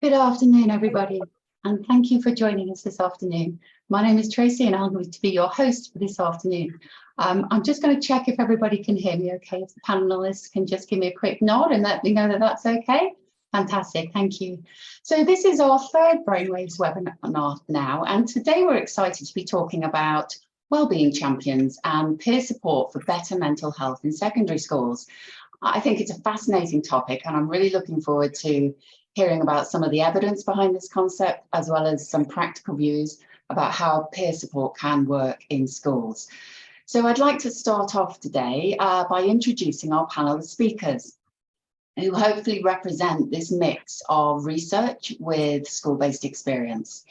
Good afternoon, everybody, and thank you for joining us this afternoon. My name is Tracy, and I'm going to be your host for this afternoon. I'm just going to check if everybody can hear me okay. If the panelists can just give me a quick nod and let me know that that's okay. Fantastic, thank you. So this is our third Brainwaves webinar now, and today we're excited to be talking about Wellbeing Champions and peer support for better mental health in secondary schools. I think it's a fascinating topic, and I'm really looking forward to hearing about some of the evidence behind this concept, as well as some practical views about how peer support can work in schools. So I'd like to start off today by introducing our panel of speakers, who hopefully represent this mix of research with school-based experience.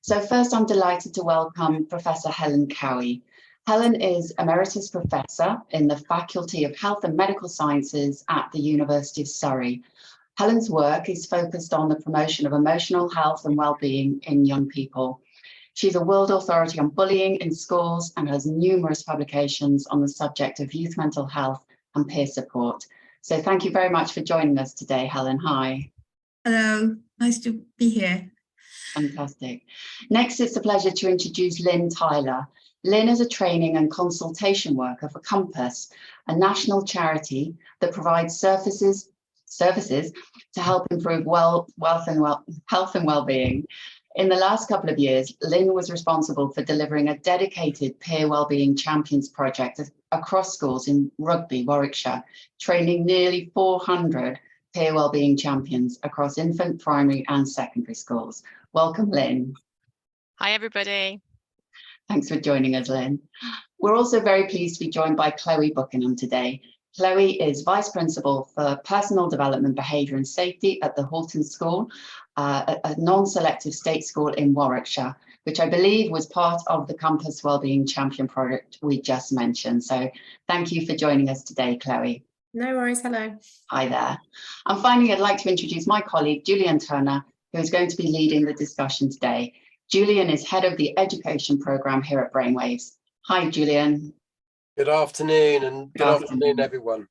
So first, I'm delighted to welcome Professor Helen Cowie. Helen is Emeritus Professor in the Faculty of Health and Medical Sciences at the University of Surrey. Helen's work is focused on the promotion of emotional health and well-being in young people. She's a world authority on bullying in schools and has numerous publications on the subject of youth mental health and peer support. So thank you very much for joining us today, Helen. Hi. Hello, nice to be here. Fantastic. Next, it's a pleasure to introduce Lynne Tyler. Lynne is a training and consultation worker for Compass, a national charity that provides services to help improve health and well-being. In the last couple of years, Lynne was responsible for delivering a dedicated peer wellbeing champions project across schools in Rugby, Warwickshire, training nearly 400 peer wellbeing champions across infant, primary and secondary schools. Welcome, Lynne. Hi, everybody. Thanks for joining us, Lynne. We're also very pleased to be joined by Chloe Buckenham today. Chloe is Vice Principal for Personal Development, Behaviour and Safety at the Houlton School, a non-selective state school in Warwickshire, which I believe was part of the Compass Wellbeing Champion project we just mentioned. So thank you for joining us today, Chloe. No worries, hello. Hi there. And finally, I'd like to introduce my colleague, Julian Turner, who is going to be leading the discussion today. Julian is head of the education programme here at Brainwaves. Hi, Julian. Good afternoon, and good afternoon, everyone.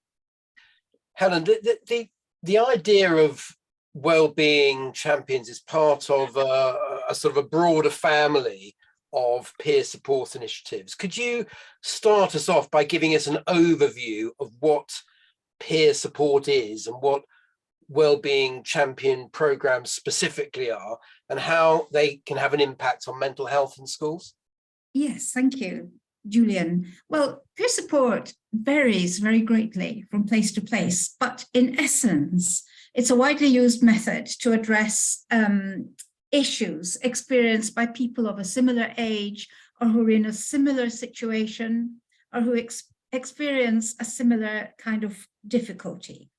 Helen, the idea of wellbeing champions is part of a sort of a broader family of peer support initiatives. Could you start us off by giving us an overview of what peer support is and what wellbeing champion programs specifically are, and how they can have an impact on mental health in schools? Yes, thank you, Julian. Well, peer support varies very greatly from place to place, but in essence, it's a widely used method to address issues experienced by people of a similar age or who are in a similar situation or who experience a similar kind of difficulty.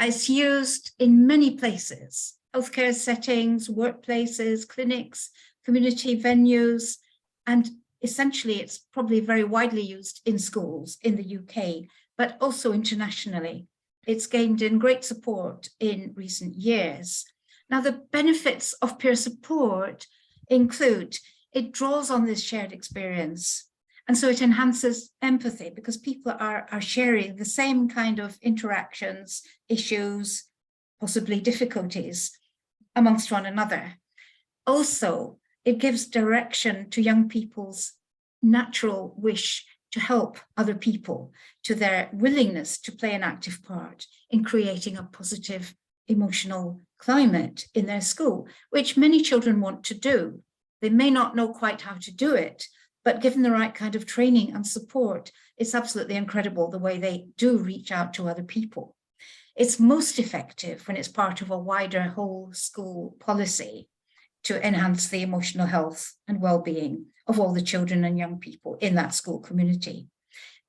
It's used in many places: healthcare settings, workplaces, clinics, community venues, and essentially it's probably very widely used in schools in the UK, but also internationally. It's gained in great support in recent years. Now, the benefits of peer support include it draws on this shared experience. And so it enhances empathy because people are sharing the same kind of interactions, issues, possibly difficulties amongst one another. Also, it gives direction to young people's natural wish to help other people, to their willingness to play an active part in creating a positive emotional climate in their school, which many children want to do. They may not know quite how to do it, but given the right kind of training and support, it's absolutely incredible the way they do reach out to other people. It's most effective when it's part of a wider whole school policy to enhance the emotional health and well-being of all the children and young people in that school community.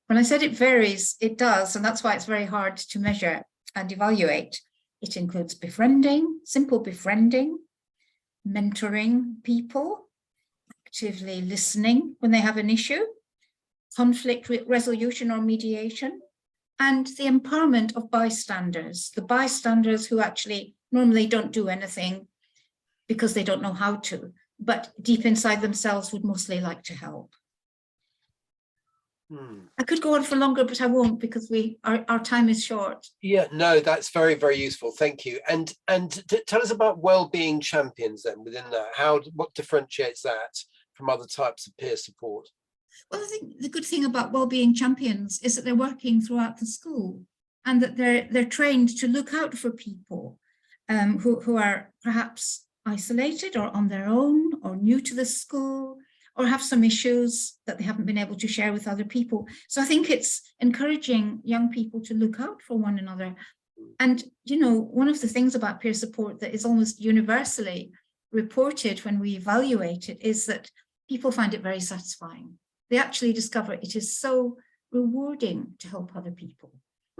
When I said it varies, it does, and that's why it's very hard to measure and evaluate. It includes befriending, simple befriending, mentoring people, actively listening when they have an issue, conflict resolution or mediation, and the empowerment of bystanders, the bystanders who actually normally don't do anything because they don't know how to, but deep inside themselves would mostly like to help. I could go on for longer, but I won't, because our time is short. Yeah, no, that's very, very useful. Thank you. And tell us about Wellbeing Champions then within that. What differentiates that from other types of peer support? Well, I think the good thing about Wellbeing Champions is that they're working throughout the school, and that they're trained to look out for people who are perhaps isolated or on their own or new to the school, or have some issues that they haven't been able to share with other people. So I think it's encouraging young people to look out for one another. And, you know, one of the things about peer support that is almost universally reported when we evaluate it is that people find it very satisfying. They actually discover it is so rewarding to help other people.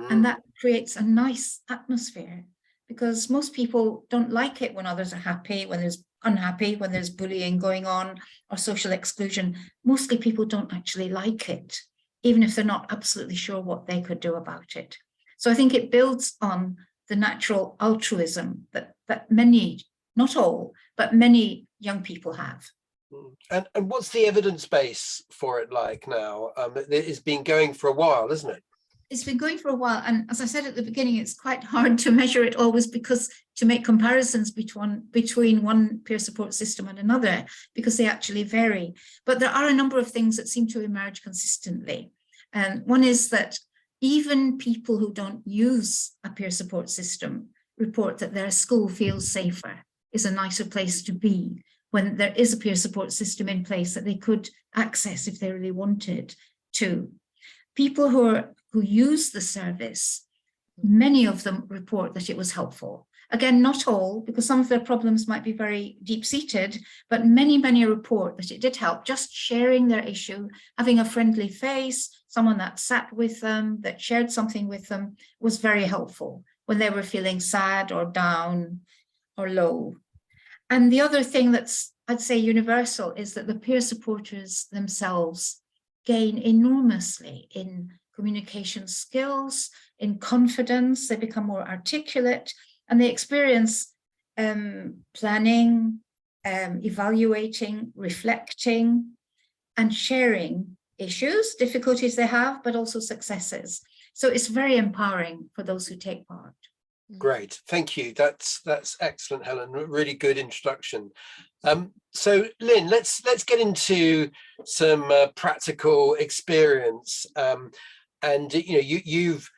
And that creates a nice atmosphere, because most people don't like it when others are happy, when there's unhappy, when there's bullying going on or social exclusion. Mostly people don't actually like it, even if they're not absolutely sure what they could do about it. So I think it builds on the natural altruism that many, not all, but many young people have. And what's the evidence base for it like now? It's been going for a while, isn't it? It's been going for a while, and as I said at the beginning, it's quite hard to measure it always, because to make comparisons between one peer support system and another, because they actually vary. But there are a number of things that seem to emerge consistently. And one is that even people who don't use a peer support system report that their school feels safer, is a nicer place to be, when there is a peer support system in place that they could access if they really wanted to. People who use the service, many of them report that it was helpful. Again, not all, because some of their problems might be very deep-seated, but many report that it did help. Just sharing their issue, having a friendly face, someone that sat with them, that shared something with them, was very helpful when they were feeling sad or down or low. And the other thing that's, I'd say, universal is that the peer supporters themselves gain enormously in communication skills, in confidence. They become more articulate, and they experience planning, evaluating, reflecting, and sharing issues, difficulties they have, but also successes. So it's very empowering for those who take part. Great, thank you. That's excellent, Helen. Really good introduction. So Lynne, let's get into some practical experience. And you know, you've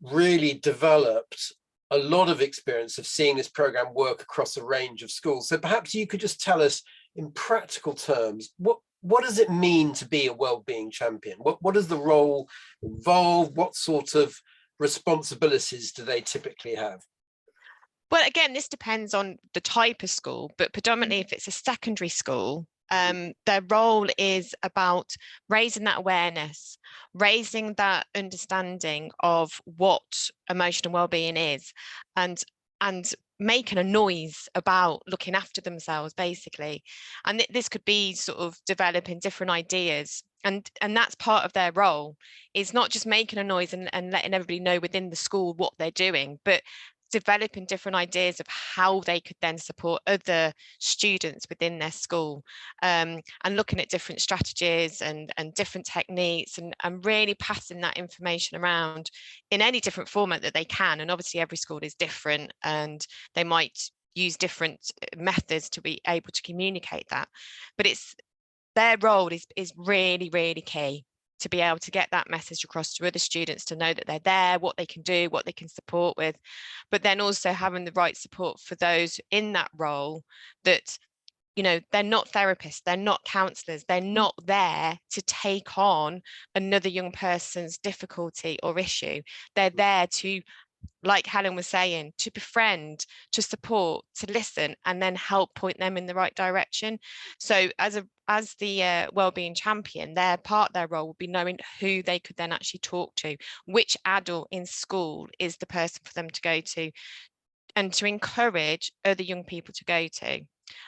really developed a lot of experience of seeing this program work across a range of schools. So perhaps you could just tell us in practical terms, what does it mean to be a wellbeing champion? What does the role involve? What sort of responsibilities do they typically have? Well, again, this depends on the type of school, but predominantly if it's a secondary school, their role is about raising that awareness, raising that understanding of what emotional well-being is, and making a noise about looking after themselves, basically. And this could be sort of developing different ideas, and that's part of their role, is not just making a noise and letting everybody know within the school what they're doing, but developing different ideas of how they could then support other students within their school, and looking at different strategies and different techniques, and really passing that information around in any different format that they can. And obviously every school is different, and they might use different methods to be able to communicate that, but it's their role is really, really key to be able to get that message across to other students, to know that they're there, what they can do, what they can support with, but then also having the right support for those in that role, that, you know, they're not therapists, they're not counsellors, they're not there to take on another young person's difficulty or issue. They're there to, like Helen was saying, to befriend, to support, to listen, and then help point them in the right direction. So as the wellbeing champion, their role would be knowing who they could then actually talk to, which adult in school is the person for them to go to, and to encourage other young people to go to.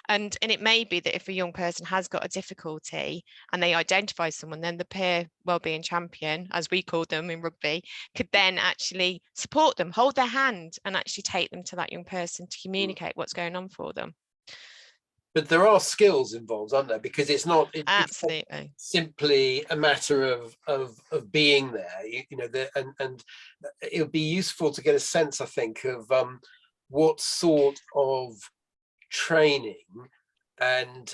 And it may be that if a young person has got a difficulty and they identify someone, then the peer wellbeing champion, as we call them in rugby, could then actually support them, hold their hand, and actually take them to that young person to communicate what's going on for them. but there are skills involved, aren't there? Because it's not Absolutely. It's not simply a matter of being there. You know, and it would be useful to get a sense, I think, of what sort of training and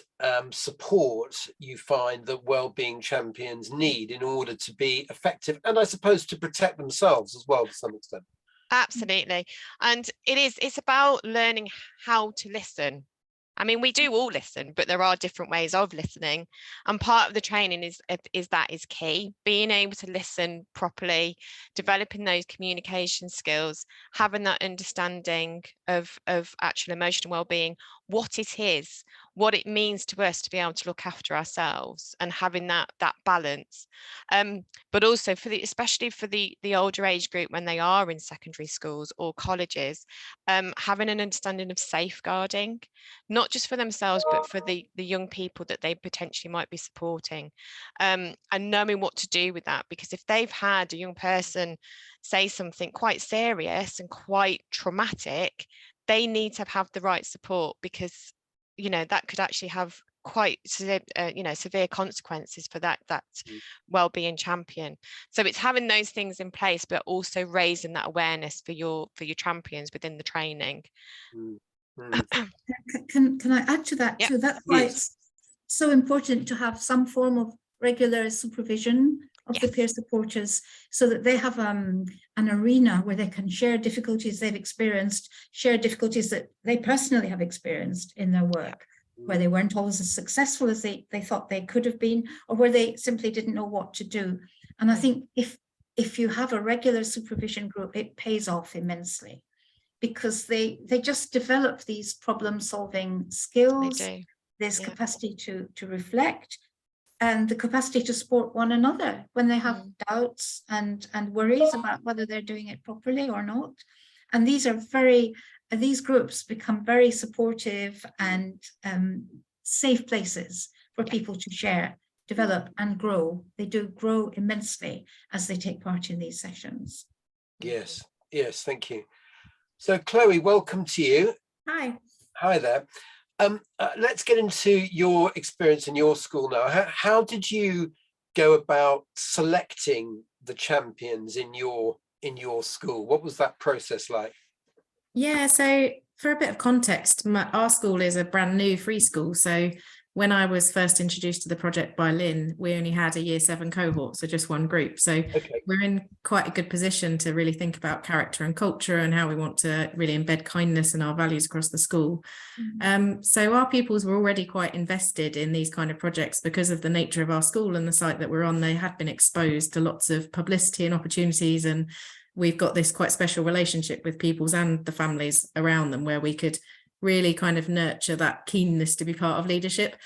support you find that wellbeing champions need in order to be effective, and I suppose to protect themselves as well to some extent. Absolutely. And it's about learning how to listen. I mean, we do all listen, but there are different ways of listening. And part of the training is key. Being able to listen properly, developing those communication skills, having that understanding of actual emotional well-being, what it is, what it means to us to be able to look after ourselves, and having that balance. But also especially for the older age group, when they are in secondary schools or colleges, having an understanding of safeguarding, not just for themselves, but for the young people that they potentially might be supporting, and knowing what to do with that. Because if they've had a young person say something quite serious and quite traumatic, they need to have the right support, because, you know, that could actually have quite severe consequences for that wellbeing champion. So it's having those things in place, but also raising that awareness for your champions within the training. Can I add to that too? That's why it's so important to have some form of regular supervision of the peer supporters, so that they have an arena where they can share difficulties they've experienced, share difficulties that they personally have experienced in their work, where they weren't always as successful as they thought they could have been, or where they simply didn't know what to do. And I think if you have a regular supervision group, it pays off immensely, because they just develop these problem-solving skills. There's capacity to reflect, and the capacity to support one another when they have doubts and worries about whether they're doing it properly or not. And these groups become very supportive and safe places for people to share, develop and grow. They do grow immensely as they take part in these sessions. Yes, thank you. So Chloe, welcome to you. Hi there. Let's get into your experience in your school now. How did you go about selecting the champions in your school? What was that process like? Yeah, so for a bit of context, our school is a brand new free school. So when I was first introduced to the project by Lynne, we only had a year 7 cohort, so just one group. So we're in quite a good position to really think about character and culture and how we want to really embed kindness and our values across the school. So our pupils were already quite invested in these kind of projects because of the nature of our school and the site that we're on. They had been exposed to lots of publicity and opportunities, and we've got this quite special relationship with pupils and the families around them, where we could really kind of nurture that keenness to be part of leadership.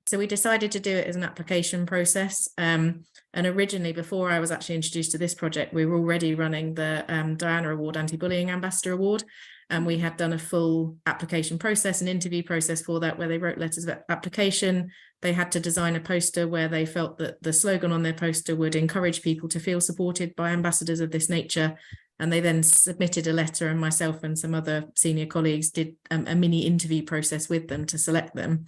So we decided to do it as an application process. And originally, before I was actually introduced to this project, we were already running the Diana Award Anti-Bullying Ambassador Award. And we had done a full application process, an interview process for that, where they wrote letters of application. They had to design a poster where they felt that the slogan on their poster would encourage people to feel supported by ambassadors of this nature. And they then submitted a letter, and myself and some other senior colleagues did a mini interview process with them to select them,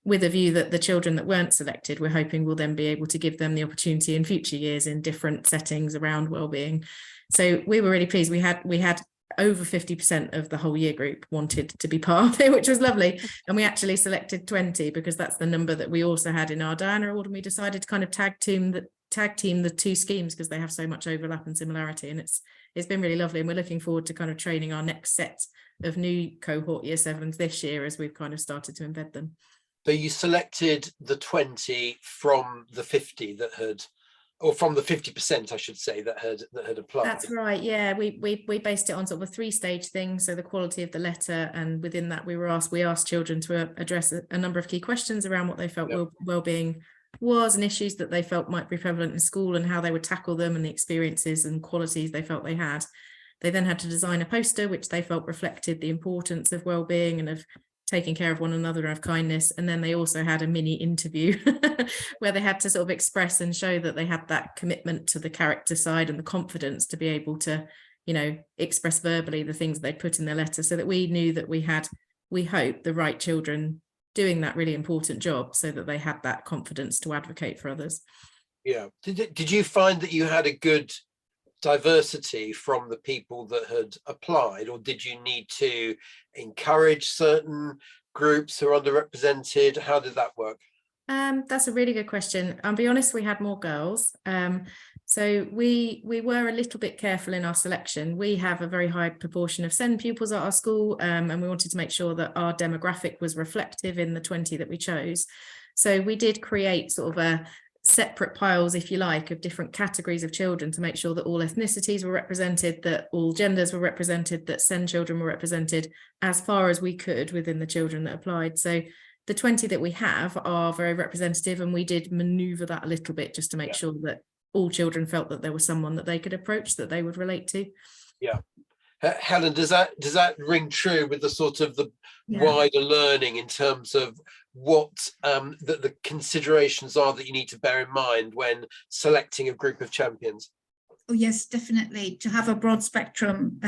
with a view that the children that weren't selected, we're hoping we'll then be able to give them the opportunity in future years in different settings around wellbeing. So we were really pleased. We had over 50% of the whole year group wanted to be part of it, which was lovely. And we actually selected 20 because that's the number that we also had in our Diana Award. And we decided to kind of tag team the two schemes because they have so much overlap and similarity. And it's been really lovely. And we're looking forward to kind of training our next set of new cohort year 7s this year as we've kind of started to embed them. So you selected the 20 from the 50 that had, or from the 50%, I should say, that had applied. That's right. Yeah, we based it on sort of a 3-stage thing. So the quality of the letter, and within that we asked children to address a number of key questions around what they felt wellbeing was and issues that they felt might be prevalent in school and how they would tackle them and the experiences and qualities they felt they had. They then had to design a poster which they felt reflected the importance of wellbeing and of taking care of one another and of kindness. And then they also had a mini interview where they had to sort of express and show that they had that commitment to the character side and the confidence to be able to, you know, express verbally the things they'd put in their letter, so that we knew that we hope the right children doing that really important job, so that they had that confidence to advocate for others. Yeah. Did you find that you had a good diversity from the people that had applied, or did you need to encourage certain groups who are underrepresented? How did that work? That's a really good question. I'll be honest, we had more girls. So we were a little bit careful in our selection. We have a very high proportion of SEND pupils at our school, and we wanted to make sure that our demographic was reflective in the 20 that we chose. So we did create sort of a separate piles, if you like, of different categories of children to make sure that all ethnicities were represented, that all genders were represented, that SEND children were represented as far as we could within the children that applied. So the 20 that we have are very representative, and we did maneuver that a little bit just to make sure that all children felt that there was someone that they could approach, that they would relate to. Yeah. Helen, does that ring true with the sort of the wider learning in terms of what the considerations are that you need to bear in mind when selecting a group of champions? Oh yes, definitely. To have a broad spectrum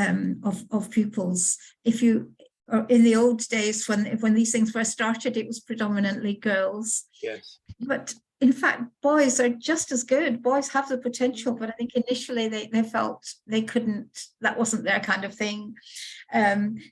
of pupils. If you in the old days when these things first started, it was predominantly girls. Yes. But in fact, boys are just as good. Boys have the potential, but I think initially they felt they couldn't, that wasn't their kind of thing.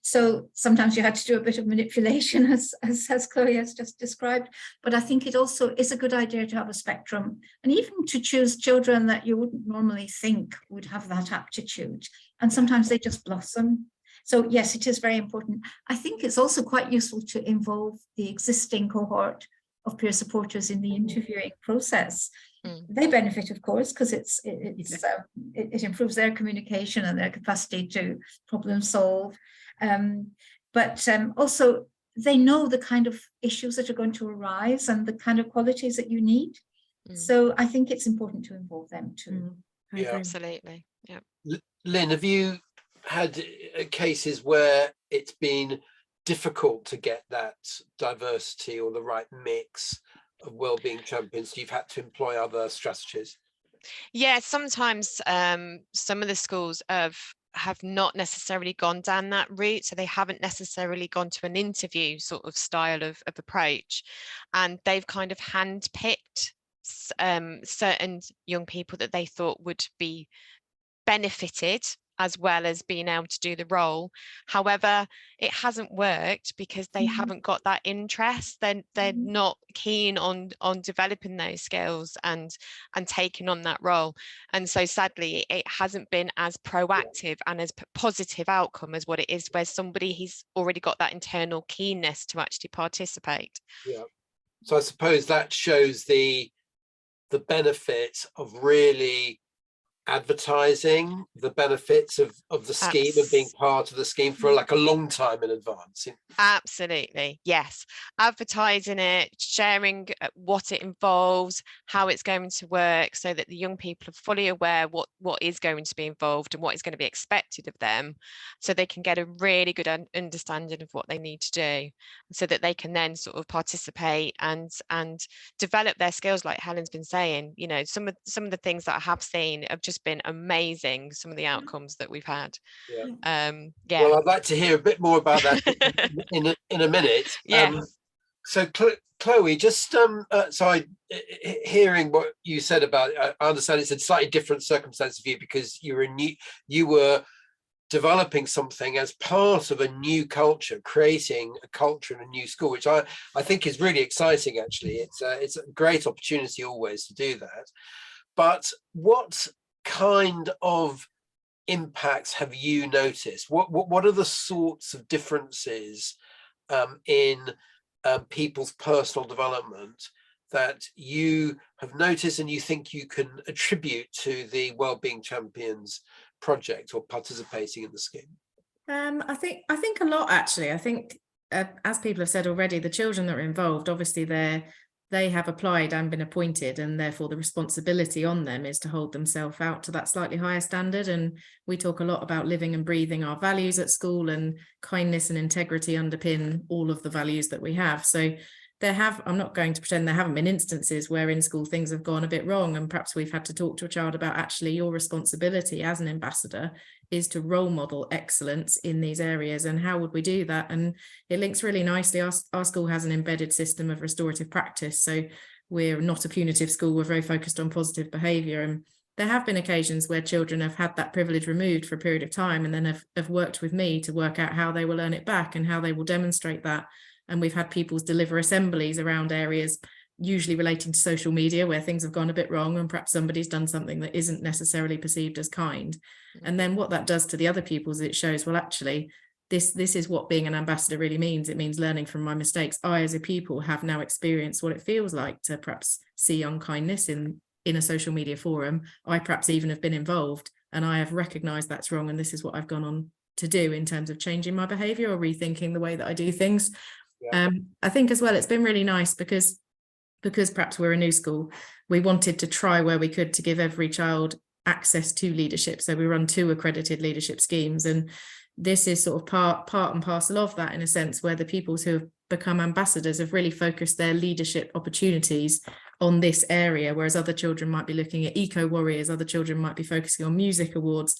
So sometimes you had to do a bit of manipulation, as Chloe has just described. But I think it also is a good idea to have a spectrum, and even to choose children that you wouldn't normally think would have that aptitude. And sometimes they just blossom. So yes, it is very important. I think it's also quite useful to involve the existing cohort of peer supporters in the interviewing process. They benefit, of course, because it improves their communication and their capacity to problem solve. But also they know the kind of issues that are going to arise and the kind of qualities that you need. So I think it's important to involve them too. Yeah, absolutely. Yeah. Lynne, have you had cases where it's been difficult to get that diversity or the right mix of wellbeing champions? You've had to employ other strategies? Yeah, sometimes some of the schools have not necessarily gone down that route, so they haven't necessarily gone to an interview sort of style of approach, and they've kind of handpicked certain young people that they thought would be benefited as well as being able to do the role. However, it hasn't worked because they haven't got that interest. They're not keen on developing those skills and taking on that role. And so sadly, it hasn't been as proactive and as positive outcome as what it is where somebody he's already got that internal keenness to actually participate. Yeah. So I suppose that shows the benefit of really advertising the benefits of the scheme and being part of the scheme for like a long time in advance. Absolutely, yes. Advertising it, sharing what it involves, how it's going to work, so that the young people are fully aware what is going to be involved and what is going to be expected of them, so they can get a really good understanding of what they need to do, so that they can then sort of participate and develop their skills. Like Helen's been saying, you know, some of the things that I have seen have just been amazing, some of the outcomes that we've had. Well, I'd like to hear a bit more about that in a minute. So Chloe, just hearing what you said about, I understand it's a slightly different circumstance for you because you were developing something as part of a new culture, creating a culture in a new school, which I think is really exciting. Actually, it's a great opportunity always to do that. But what kind of impacts have you noticed? What are the sorts of differences in people's personal development that you have noticed and you think you can attribute to the Wellbeing Champions project or participating in the scheme? I think a lot, actually. I think as people have said already, the children that are involved, obviously they have applied and been appointed, and therefore the responsibility on them is to hold themselves out to that slightly higher standard. And we talk a lot about living and breathing our values at school, and kindness and integrity underpin all of the values that we have. So I'm not going to pretend there haven't been instances where in school things have gone a bit wrong, and perhaps we've had to talk to a child about, actually, your responsibility as an ambassador is to role model excellence in these areas, and how would we do that? And it links really nicely. Our school has an embedded system of restorative practice, so we're not a punitive school, we're very focused on positive behaviour, and there have been occasions where children have had that privilege removed for a period of time, and then have worked with me to work out how they will earn it back and how they will demonstrate that. And we've had pupils deliver assemblies around areas usually relating to social media where things have gone a bit wrong, and perhaps somebody's done something that isn't necessarily perceived as kind. And then what that does to the other pupils, it shows, well, actually, this is what being an ambassador really means. It means learning from my mistakes. I, as a pupil, have now experienced what it feels like to perhaps see unkindness in a social media forum. I perhaps even have been involved, and I have recognized that's wrong, and this is what I've gone on to do in terms of changing my behavior or rethinking the way that I do things. Yeah. I think as well, it's been really nice because perhaps we're a new school, we wanted to try where we could to give every child access to leadership. So we run 2 accredited leadership schemes, and this is sort of part and parcel of that, in a sense, where the pupils who have become ambassadors have really focused their leadership opportunities on this area, whereas other children might be looking at eco warriors, other children might be focusing on music awards.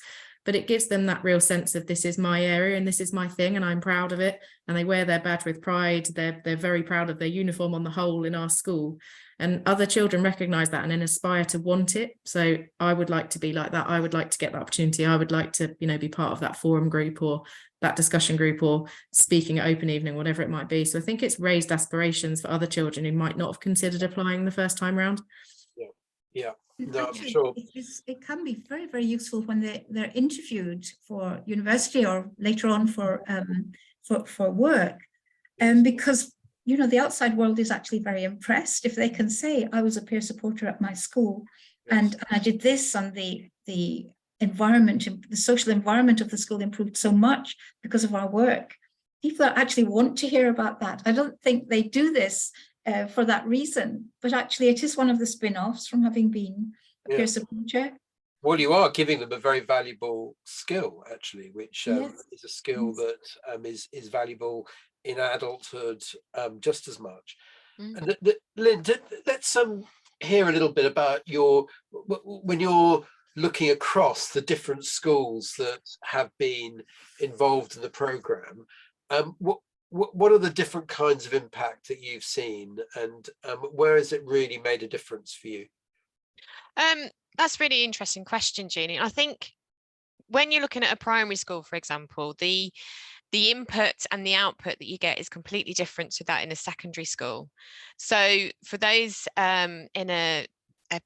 But it gives them that real sense of, this is my area and this is my thing and I'm proud of it, and they wear their badge with pride. They're very proud of their uniform on the whole in our school, and other children recognise that and then aspire to want it. So I would like to be like that. I would like to get that opportunity. I would like to, be part of that forum group or that discussion group or speaking at open evening, whatever it might be. So I think it's raised aspirations for other children who might not have considered applying the first time round. Yeah. No, Actually, sure. It can be very, very useful when they're interviewed for university or later on for work, because the outside world is actually very impressed if they can say, I was a peer supporter at my school, yes, and I did this, and the environment, the social environment of the school improved so much because of our work. People actually want to hear about that. I don't think they do this for that reason, but actually it is one of the spin-offs from having been a peer supporter. Well, you are giving them a very valuable skill, actually, which yes, is a skill yes, that is valuable in adulthood just as much. And Lynne, let's hear a little bit about when you're looking across the different schools that have been involved in the programme. What are the different kinds of impact that you've seen, and where has it really made a difference for you? That's a really interesting question, Jeannie. I think when you're looking at a primary school, for example, the input and the output that you get is completely different to that in a secondary school. So for those in a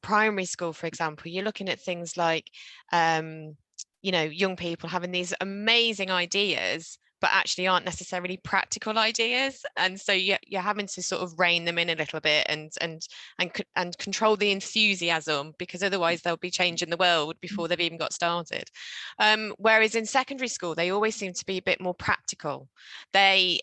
primary school, for example, you're looking at things like young people having these amazing ideas, but actually aren't necessarily practical ideas, and so you're having to sort of rein them in a little bit and control the enthusiasm, because otherwise they'll be changing the world before they've even got started. Whereas in secondary school, they always seem to be a bit more practical. They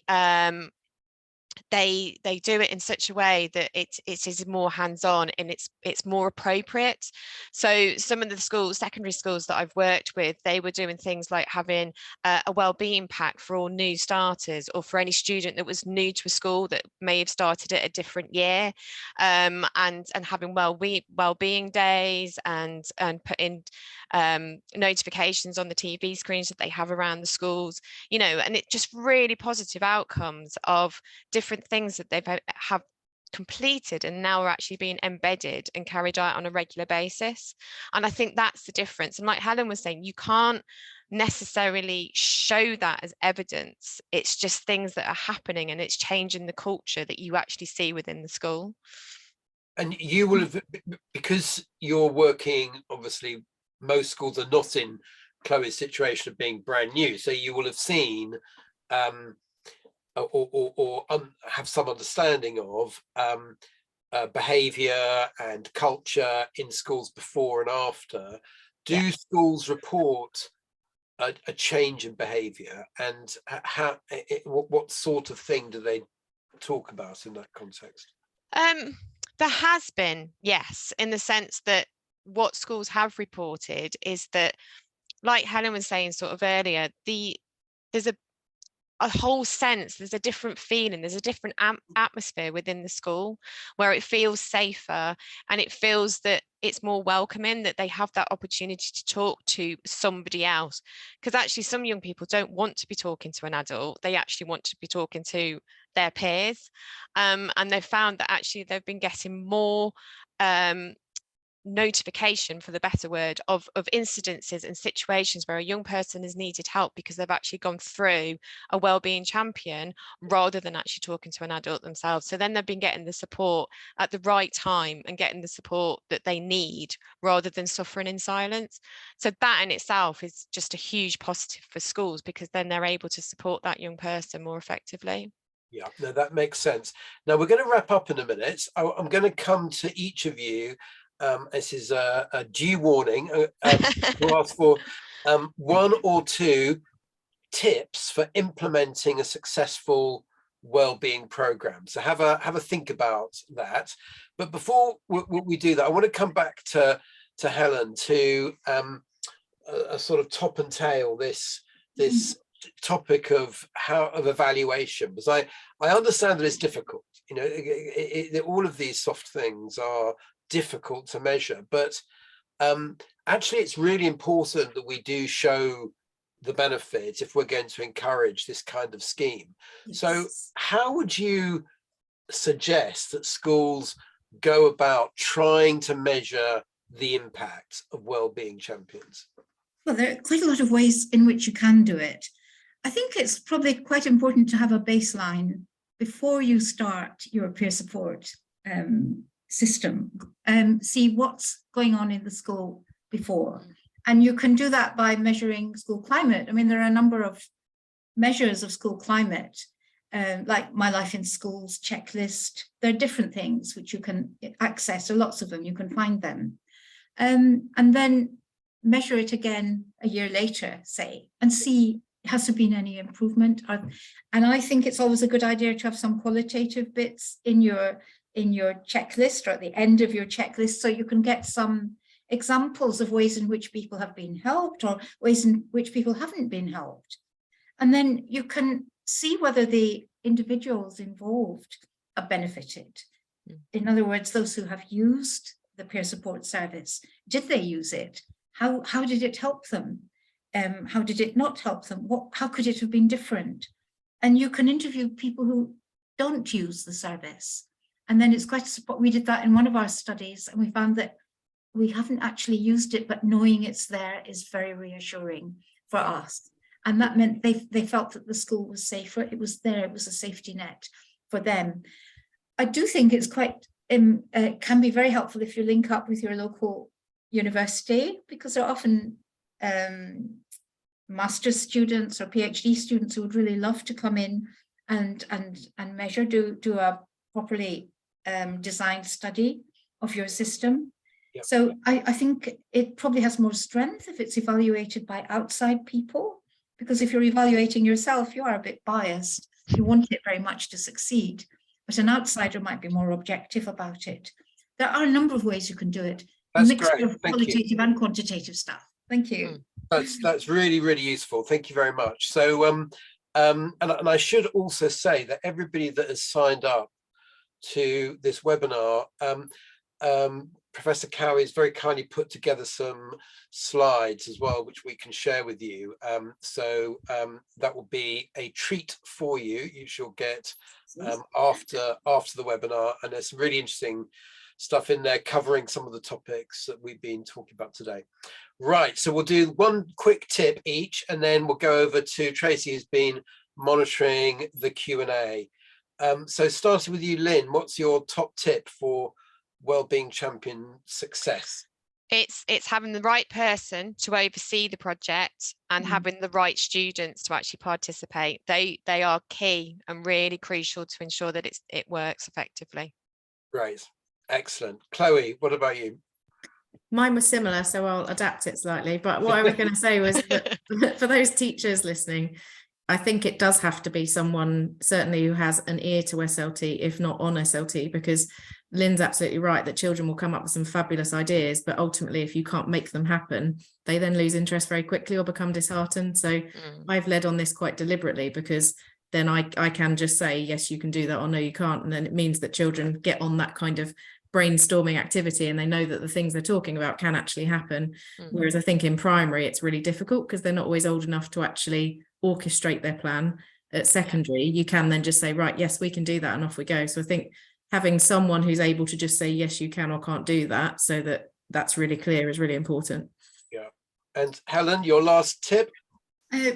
do it in such a way that it is more hands-on and it's more appropriate. So some of the secondary schools that I've worked with, they were doing things like having a wellbeing pack for all new starters, or for any student that was new to a school that may have started at a different year, and having wellbeing days, and putting notifications on the TV screens that they have around the schools, and it just really positive outcomes of different things that they've have completed and now are actually being embedded and carried out on a regular basis. And I think that's the difference. And like Helen was saying, you can't necessarily show that as evidence. It's just things that are happening, and it's changing the culture that you actually see within the school. And you will have, because you're working, obviously most schools are not in Chloe's situation of being brand new, so you will have seen or have some understanding of behaviour and culture in schools before and after. Do schools report a change in behaviour, and what sort of thing do they talk about in that context? There has been, yes, in the sense that what schools have reported is that, like Helen was saying sort of earlier, there's a whole sense, there's a different feeling, there's a different atmosphere within the school where it feels safer, and it feels that it's more welcoming, that they have that opportunity to talk to somebody else. Because actually some young people don't want to be talking to an adult, they actually want to be talking to their peers, and they've found that actually they've been getting more notification, for the better word, of incidences and situations where a young person has needed help because they've actually gone through a wellbeing champion rather than actually talking to an adult themselves. So then they've been getting the support at the right time and getting the support that they need rather than suffering in silence. So that in itself is just a huge positive for schools, because then they're able to support that young person more effectively. Yeah, no, that makes sense. Now we're going to wrap up in a minute. I'm going to come to each of you. This is a due warning to ask for one or two tips for implementing a successful wellbeing program. So have a think about that. But before we do that, I want to come back to Helen to a sort of top and tail this topic of evaluation, because I understand that it's difficult. You know, all of these soft things are difficult to measure, but actually it's really important that we do show the benefits if we're going to encourage this kind of scheme. Yes. So how would you suggest that schools go about trying to measure the impact of wellbeing champions? Well, there are quite a lot of ways in which you can do it. I think it's probably quite important to have a baseline before you start your peer support system, see what's going on in the school before. And you can do that by measuring school climate. I mean, there are a number of measures of school climate, like My Life in Schools checklist. There are different things which you can access, or lots of them, you can find them. And then measure it again a year later, say, and see, has there been any improvement? And I think it's always a good idea to have some qualitative bits in your checklist, or at the end of your checklist, so you can get some examples of ways in which people have been helped or ways in which people haven't been helped. And then you can see whether the individuals involved are benefited. In other words, those who have used the peer support service, did they use it? How did it help them? How did it not help them? How could it have been different? And you can interview people who don't use the service. And then it's quite, we did that in one of our studies, and we found that we haven't actually used it, but knowing it's there is very reassuring for us. And that meant they felt that the school was safer. It was there, it was a safety net for them. I do think it's quite, it can be very helpful if you link up with your local university, because there are often master's students or PhD students who would really love to come in and measure, do a properly designed study of your system. Yep. So I think it probably has more strength if it's evaluated by outside people, because if you're evaluating yourself, you are a bit biased. You want it very much to succeed, but an outsider might be more objective about it. There are a number of ways you can do it. That's a mixture great. of qualitative and quantitative stuff. Thank you. That's really, really useful. Thank you very much. So and I should also say that everybody that has signed up to this webinar, Professor Cowie has very kindly put together some slides as well, which we can share with you. So that will be a treat for you. You shall get after the webinar, and there's some really interesting stuff in there covering some of the topics that we've been talking about today. Right, so we'll do one quick tip each, and then we'll go over to Tracy, who's been monitoring the Q&A. So starting with you, Lynne, what's your top tip for Wellbeing Champion success? It's having the right person to oversee the project and having the right students to actually participate. They are key and really crucial to ensure that it works effectively. Great, excellent. Chloe, what about you? Mine was similar, so I'll adapt it slightly. But what I was going to say was that for those teachers listening, I think it does have to be someone certainly who has an ear to SLT, if not on SLT, because Lynn's absolutely right that children will come up with some fabulous ideas, but ultimately if you can't make them happen, they then lose interest very quickly or become disheartened. So I've led on this quite deliberately, because then I can just say, yes, you can do that, or no, you can't. And then it means that children get on that kind of brainstorming activity and they know that the things they're talking about can actually happen. Whereas I think in primary, it's really difficult because they're not always old enough to actually orchestrate their plan. At secondary, you can then just say, right, yes, we can do that, and off we go. So I think having someone who's able to just say, yes, you can or can't do that, so that that's really clear, is really important. Yeah. And Helen, your last tip?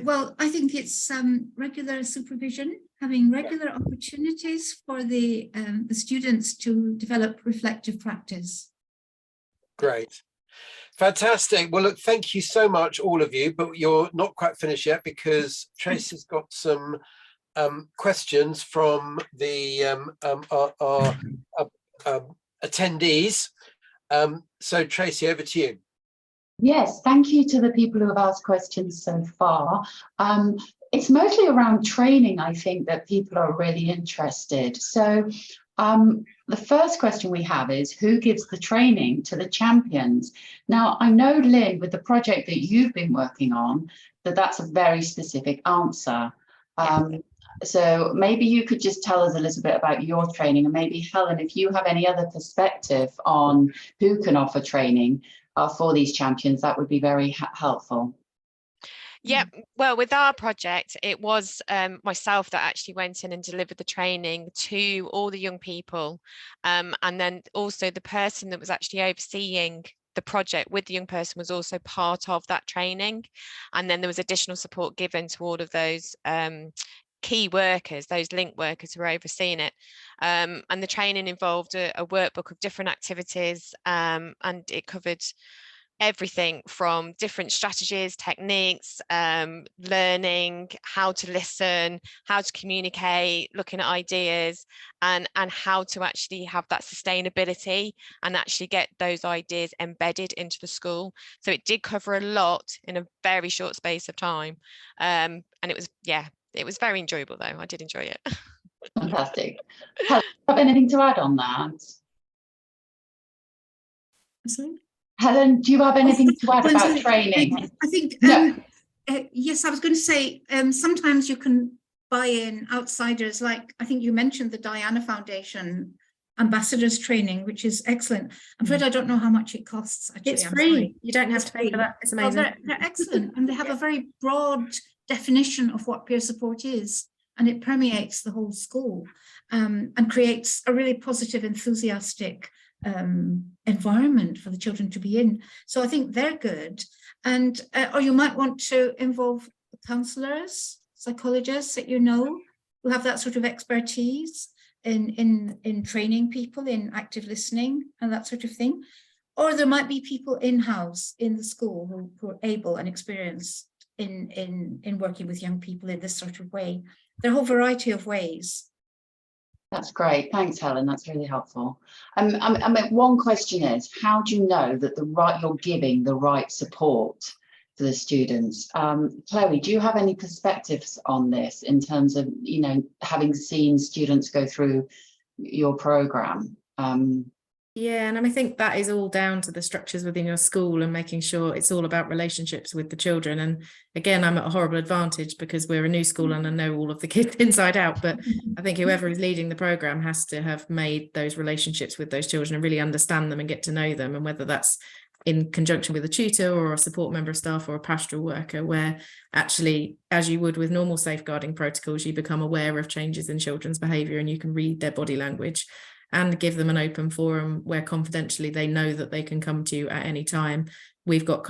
Well, I think it's regular supervision, having regular opportunities for the students to develop reflective practice. Great. Fantastic. Well, look, thank you so much, all of you, but you're not quite finished yet, because Tracy's got some questions from the our attendees. So Tracy, over to you. Yes, thank you to the people who have asked questions so far. It's mostly around training, I think, that people are really interested. So the first question we have is, who gives the training to the champions? Now, I know, Lynne, with the project that you've been working on, that's a very specific answer. So maybe you could just tell us a little bit about your training, and maybe Helen, if you have any other perspective on who can offer training for these champions, that would be very helpful. Yeah, well, with our project, it was myself that actually went in and delivered the training to all the young people, and then also the person that was actually overseeing the project with the young person was also part of that training, and then there was additional support given to all of those key workers, those link workers who are overseeing it, and the training involved a workbook of different activities, and it covered everything from different strategies, techniques, learning how to listen, how to communicate, looking at ideas, and how to actually have that sustainability and actually get those ideas embedded into the school. So it did cover a lot in a very short space of time, and it was, yeah, it was very enjoyable though. I did enjoy it. Fantastic. Have anything to add on that? Sorry? Helen, do you have anything to add about training? I think, yes, I was going to say, sometimes you can buy in outsiders, like I think you mentioned the Diana Foundation ambassadors training, which is excellent. I'm afraid I don't know how much it costs. Actually, It's free. You don't have to pay for that. It's amazing. Well, they're excellent, and they have a very broad definition of what peer support is, and it permeates the whole school, and creates a really positive, enthusiastic environment for the children to be in. So I think they're good. And or you might want to involve counsellors, psychologists that you know who have that sort of expertise in training people in active listening and that sort of thing. Or there might be people in-house in the school who are able and experienced in working with young people in this sort of way. There are a whole variety of ways. That's great. Thanks, Helen. That's really helpful. I mean, one question is, how do you know that you're giving the right support to the students? Chloe, do you have any perspectives on this in terms of, you know, having seen students go through your program? Yeah, and I think that is all down to the structures within your school and making sure it's all about relationships with the children. And again, I'm at a horrible advantage because we're a new school and I know all of the kids inside out. But I think whoever is leading the program has to have made those relationships with those children and really understand them and get to know them. And whether that's in conjunction with a tutor or a support member of staff or a pastoral worker, where actually, as you would with normal safeguarding protocols, you become aware of changes in children's behaviour and you can read their body language, and give them an open forum where confidentially they know that they can come to you at any time. We've got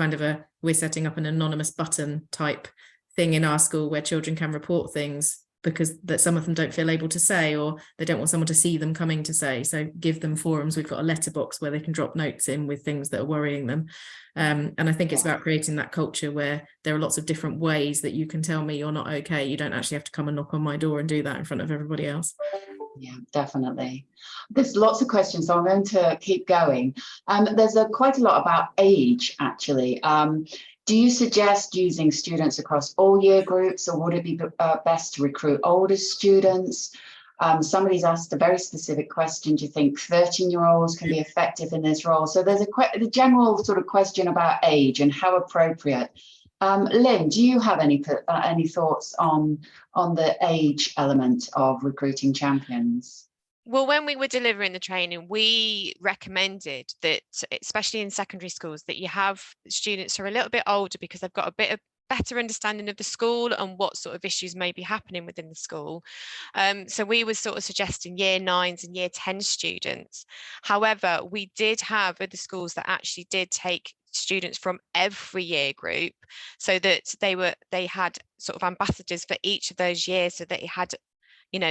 we're setting up an anonymous button type thing in our school where children can report things because that some of them don't feel able to say, or they don't want someone to see them coming to say. So give them forums. We've got a letterbox where they can drop notes in with things that are worrying them. And I think it's about creating that culture where there are lots of different ways that you can tell me you're not okay. You don't actually have to come and knock on my door and do that in front of everybody else. Yeah, definitely. There's lots of questions, so I'm going to keep going. There's quite a lot about age, actually. Do you suggest using students across all year groups, or would it be best to recruit older students? Somebody's asked a very specific question. Do you think 13-year-olds can be effective in this role? So there's the general sort of question about age and how appropriate. Lynne, do you have any thoughts on the age element of recruiting champions? Well, when we were delivering the training, we recommended that, especially in secondary schools, that you have students who are a little bit older because they've got a bit of better understanding of the school and what sort of issues may be happening within the school. So we were sort of suggesting year 9s and year 10 students. However, we did have other schools that actually did take students from every year group, so that they had sort of ambassadors for each of those years, so that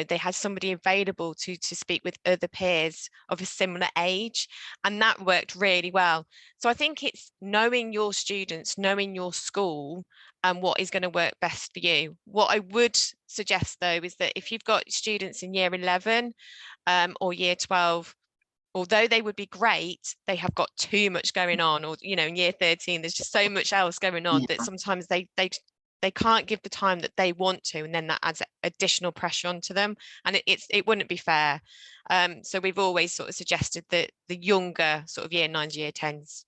they had somebody available to speak with other peers of a similar age, and that worked really well. So I think it's knowing your students, knowing your school, and what is going to work best for you. What I would suggest, though, is that if you've got students in year 11 or year 12, although they would be great, they have got too much going on, or in year 13 there's just so much else going on that sometimes they can't give the time that they want to, and then that adds additional pressure onto them, and it wouldn't be fair. So we've always sort of suggested that the younger sort of year 9s, year 10s.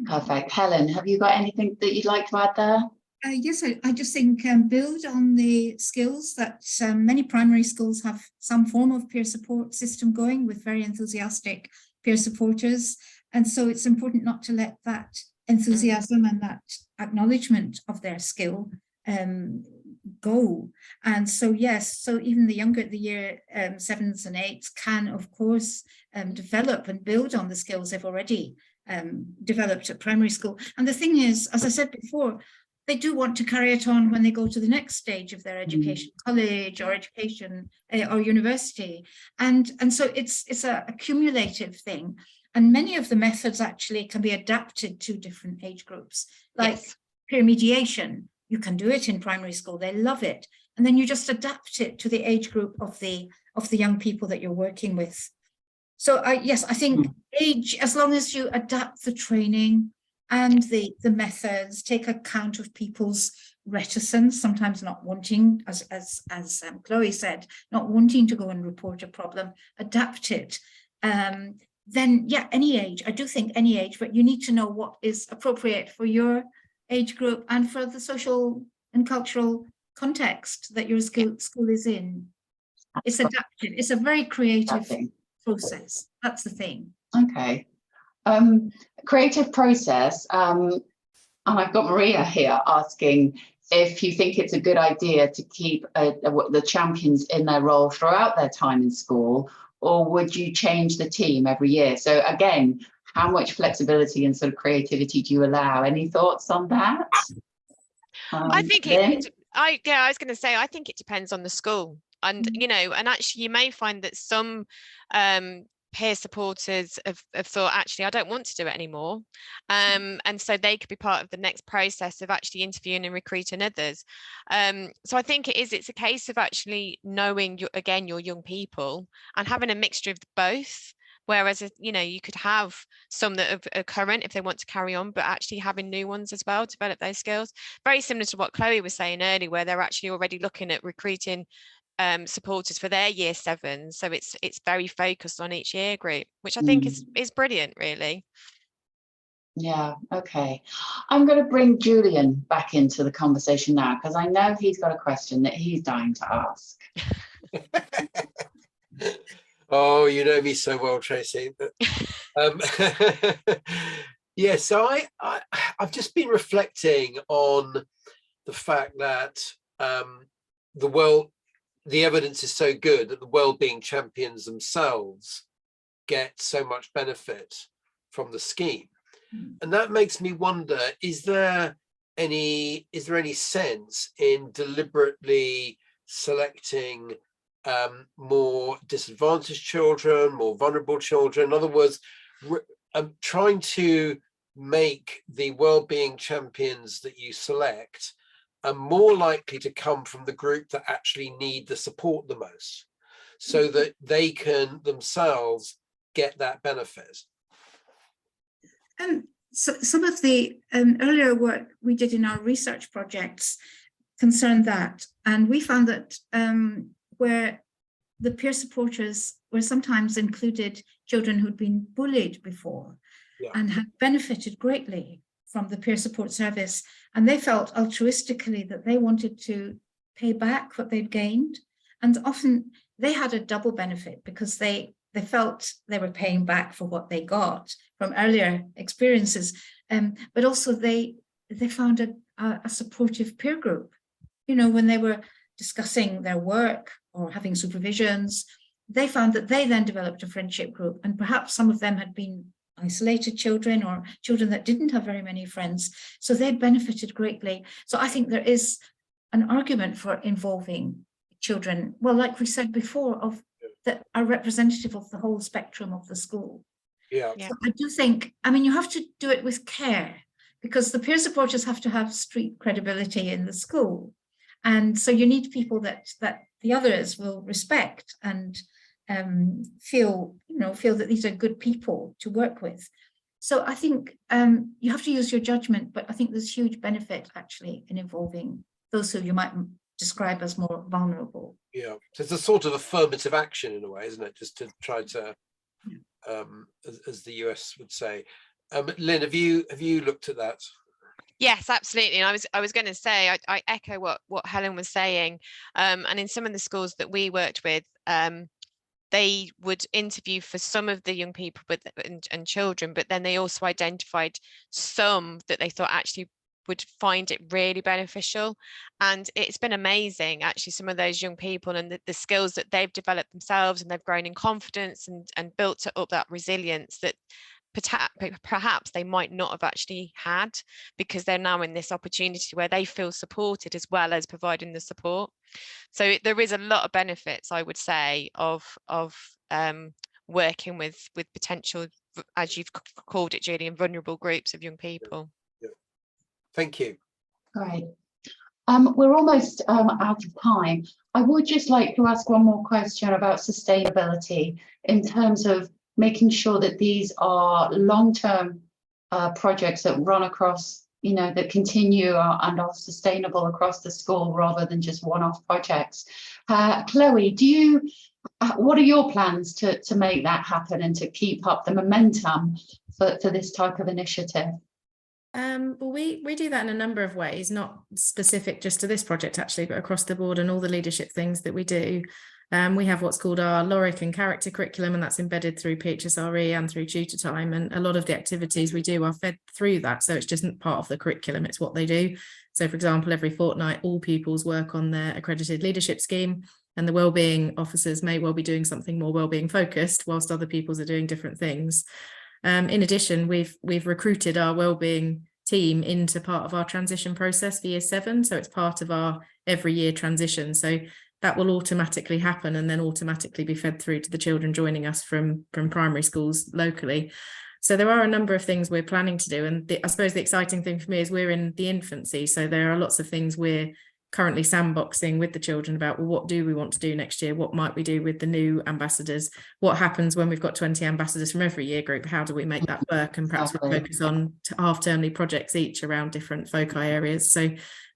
Perfect. Helen, have you got anything that you'd like to add there? Yes, I just think build on the skills that many primary schools have some form of peer support system going, with very enthusiastic peer supporters, and so it's important not to let that enthusiasm and that acknowledgement of their skill go. And so yes, so even the year 7s and 8s can of course develop and build on the skills they've already developed at primary school. And the thing is, as I said before, they do want to carry it on when they go to the next stage of their education, college or education or university. And so it's a cumulative thing. And many of the methods actually can be adapted to different age groups, like peer mediation. You can do it in primary school, they love it. And then you just adapt it to the age group of the young people that you're working with. So yes, I think age, as long as you adapt the training and the methods, take account of people's reticence, sometimes not wanting, as Chloe said, not wanting to go and report a problem, adapt it. Then yeah, any age, I do think any age, but you need to know what is appropriate for your age group and for the social and cultural context that your school is in. It's adapted. It's a very creative process. That's the thing. Okay. Creative process. And I've got Maria here asking if you think it's a good idea to keep the champions in their role throughout their time in school, or would you change the team every year? So again, how much flexibility and sort of creativity do you allow? Any thoughts on that? I think I was going to say, I think it depends on the school. And, and actually you may find that some peer supporters have thought, actually, I don't want to do it anymore. And so they could be part of the next process of actually interviewing and recruiting others. So I think it's a case of actually knowing, your young people and having a mixture of both. Whereas, you could have some that are current if they want to carry on, but actually having new ones as well, develop those skills. Very similar to what Chloe was saying earlier, where they're actually already looking at recruiting supporters for their year 7. So it's very focused on each year group, which I think is brilliant, really. Yeah, okay. I'm going to bring Julian back into the conversation now, because I know he's got a question that he's dying to ask. Oh, you know me so well, Tracy. But, yeah, so I've just been reflecting on the fact that the evidence is so good that the wellbeing champions themselves get so much benefit from the scheme. And that makes me wonder, is there any sense in deliberately selecting more disadvantaged children, more vulnerable children? In other words, trying to make the wellbeing champions that you select are more likely to come from the group that actually need the support the most, so that they can themselves get that benefit. So some of the earlier work we did in our research projects concerned that, and we found that where the peer supporters were sometimes included children who'd been bullied before and had benefited greatly from the peer support service. And they felt altruistically that they wanted to pay back what they'd gained. And often they had a double benefit because they felt they were paying back for what they got from earlier experiences. But also they found a supportive peer group. You know, when they were discussing their work or having supervisions, they found that they then developed a friendship group, and perhaps some of them had been isolated children or children that didn't have very many friends. So they benefited greatly. So I think there is an argument for involving children, well, like we said before, that are representative of the whole spectrum of the school. Yeah. So I do think, I mean, you have to do it with care, because the peer supporters have to have street credibility in the school. And so you need people that the others will respect and feel that these are good people to work with. So I think you have to use your judgment, but I think there's huge benefit actually in involving those who you might describe as more vulnerable. Yeah, so it's a sort of affirmative action in a way, isn't it? Just to try to, as the US would say. Lynn, have you looked at that? Yes, absolutely. And I was going to say, I echo what Helen was saying. And in some of the schools that we worked with, they would interview for some of the young people and children, but then they also identified some that they thought actually would find it really beneficial. And it's been amazing, actually, some of those young people and the skills that they've developed themselves, and they've grown in confidence and built up that resilience that perhaps they might not have actually had, because they're now in this opportunity where they feel supported as well as providing the support. So there is a lot of benefits, I would say, of working with potential, as you've called it, Julian, vulnerable groups of young people. Yeah. Thank you. Great. We're almost out of time. I would just like to ask one more question about sustainability in terms of making sure that these are long-term projects that run across, that continue and are sustainable across the school rather than just one-off projects. Chloe, what are your plans to make that happen and to keep up the momentum for this type of initiative? Well, we do that in a number of ways, not specific just to this project actually, but across the board and all the leadership things that we do. We have what's called our LORIC and character curriculum, and that's embedded through PHSRE and through tutor time. And a lot of the activities we do are fed through that. So it's just part of the curriculum, it's what they do. So for example, every fortnight, all pupils work on their accredited leadership scheme, and the wellbeing officers may well be doing something more wellbeing focused, whilst other pupils are doing different things. In addition, we've recruited our wellbeing team into part of our transition process for year 7. So it's part of our every year transition. So that will automatically happen and then automatically be fed through to the children joining us from primary schools locally. So there are a number of things we're planning to do. And I suppose the exciting thing for me is we're in the infancy. So there are lots of things we're currently sandboxing with the children about, well, what do we want to do next year? What might we do with the new ambassadors? What happens when we've got 20 ambassadors from every year group? How do we make that work? And perhaps we'll focus on half-termly projects each around different foci areas. So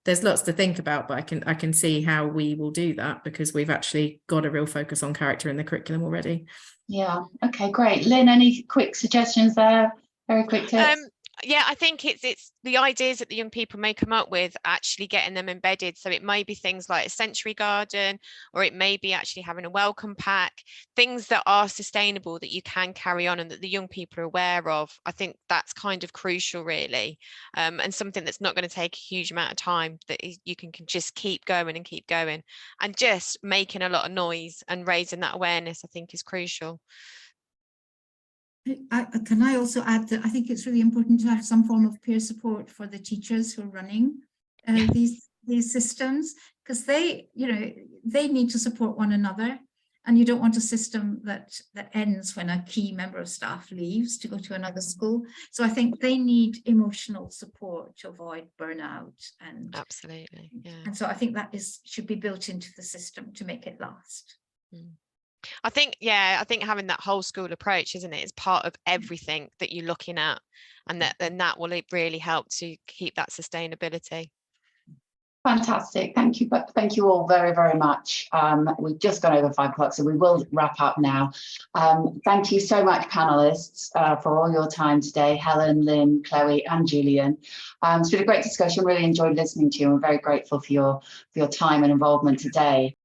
there's lots to think about, but I can see how we will do that because we've actually got a real focus on character in the curriculum already. Yeah, okay, great. Lynn, any quick suggestions there? Very quick tips? Yeah, I think it's the ideas that the young people may come up with, actually getting them embedded. So it may be things like a sensory garden, or it may be actually having a welcome pack, things that are sustainable that you can carry on and that the young people are aware of. I think that's kind of crucial, really, and something that's not going to take a huge amount of time, that you can just keep going and just making a lot of noise and raising that awareness, I think, is crucial. Can I also add that I think it's really important to have some form of peer support for the teachers who are running these systems, because they need to support one another, and you don't want a system that ends when a key member of staff leaves to go to another school. So I think they need emotional support to avoid burnout, and absolutely, yeah. And so I think that should be built into the system to make it last. I think having that whole school approach, isn't it, is part of everything that you're looking at, and that will really help to keep that sustainability. Fantastic. Thank you. But thank you all very, very much. We've just gone over 5 o'clock, so we will wrap up now. Thank you so much, panelists, for all your time today. Helen, Lynne, Chloe and Julian. It's been a great discussion. Really enjoyed listening to you. I'm very grateful for your time and involvement today.